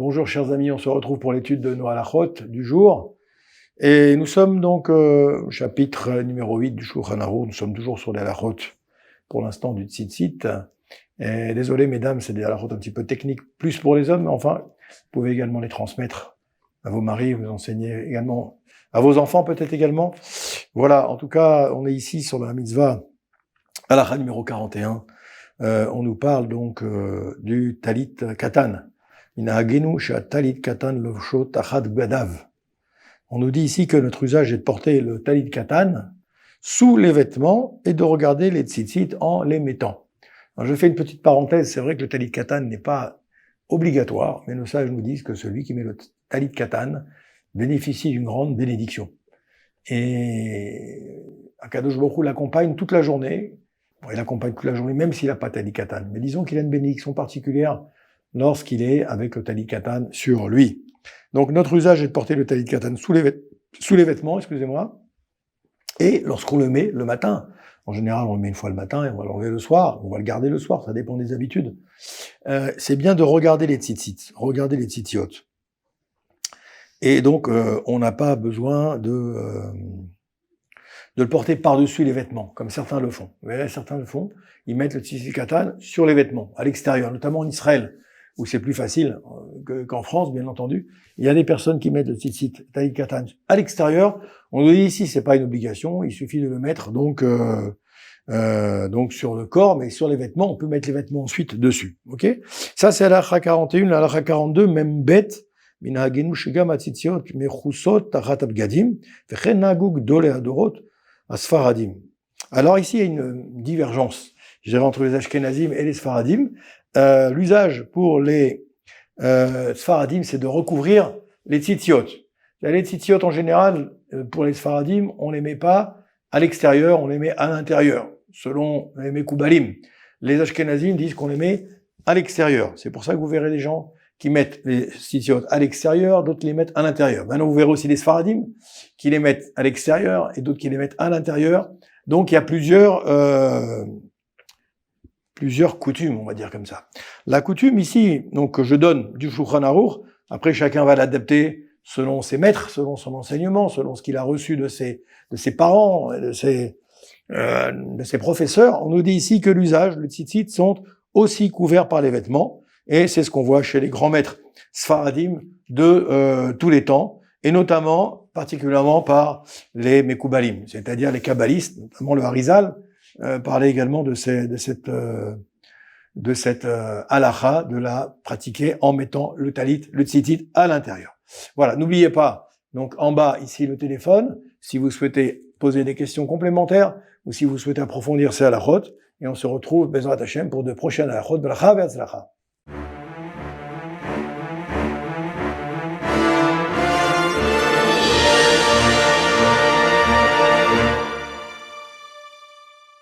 Bonjour chers amis, on se retrouve pour l'étude de nos halachot du jour. Et nous sommes donc au chapitre numéro 8 du Shulchan Aruch. Nous sommes toujours sur les halachot, pour l'instant, du Tzitzit. Et désolé mesdames, c'est des halachot un petit peu techniques, plus pour les hommes, mais enfin, vous pouvez également les transmettre à vos maris, vous enseigner également à vos enfants peut-être également. Voilà, en tout cas, on est ici sur la mitzvah halacha numéro 41. On nous parle donc du talit katan. On nous dit ici que notre usage est de porter le talit katan sous les vêtements et de regarder les tzitzit en les mettant. Alors je fais une petite parenthèse, c'est vrai que le talit katan n'est pas obligatoire, mais nos sages nous disent que celui qui met le talit katan bénéficie d'une grande bénédiction. Et Akadosh Baruch Hu l'accompagne toute la journée. Bon, il l'accompagne toute la journée, même s'il n'a pas talit katan. Mais disons qu'il a une bénédiction particulière lorsqu'il est avec le talit katan sur lui. Donc notre usage est de porter le talit katan sous les vêtements, et lorsqu'on le met le matin, en général on le met une fois le matin et on va l'enlever le soir, on va le garder le soir, ça dépend des habitudes. C'est bien de regarder les tzitzit, regarder les tzitziot. Et donc on n'a pas besoin de le porter par-dessus les vêtements, comme certains le font. Vous voyez, certains le font, ils mettent le tzitzit katan sur les vêtements, à l'extérieur, notamment en Israël, où c'est plus facile qu'en France, bien entendu. Il y a des personnes qui mettent le tzitzit talit katan à l'extérieur. On nous dit ici, c'est pas une obligation, il suffit de le mettre donc sur le corps, mais sur les vêtements, on peut mettre les vêtements ensuite dessus. Ok? Ça c'est halakha 41, halakha 42, même bête. Minhagenu shigam atzitziot mechusot tachat abgadim vechen nahaguk dole adorot asfaradim. Alors ici il y a une divergence, je dirais, entre les Ashkenazim et les Sfaradim. L'usage pour les Sfaradim, c'est de recouvrir les tzitziot. Les tzitziot, en général, pour les Sfaradim, on les met pas à l'extérieur, on les met à l'intérieur, selon les Mekoubalim. Les Ashkenazim disent qu'on les met à l'extérieur. C'est pour ça que vous verrez des gens qui mettent les tzitziot à l'extérieur, d'autres les mettent à l'intérieur. Maintenant, vous verrez aussi les Sfaradim qui les mettent à l'extérieur et d'autres qui les mettent à l'intérieur. Donc, il y a plusieurs coutumes, on va dire comme ça. La coutume ici, donc que je donne du Shulchan Aruch, après chacun va l'adapter selon ses maîtres, selon son enseignement, selon ce qu'il a reçu de ses parents, de ses professeurs. On nous dit ici que l'usage, le tzitzit, sont aussi couverts par les vêtements, et c'est ce qu'on voit chez les grands maîtres sfaradim de tous les temps, et notamment, particulièrement par les mekoubalim, c'est-à-dire les kabbalistes, notamment le Harizal, parlait également de cette halakha, de la pratiquer en mettant le talit, le tzitzit à l'intérieur. Voilà, n'oubliez pas, donc en bas ici le téléphone, si vous souhaitez poser des questions complémentaires ou si vous souhaitez approfondir ces halakhot, et on se retrouve Bezrat Hashem pour de prochaines halakhot. Bracha ve'atzlacha.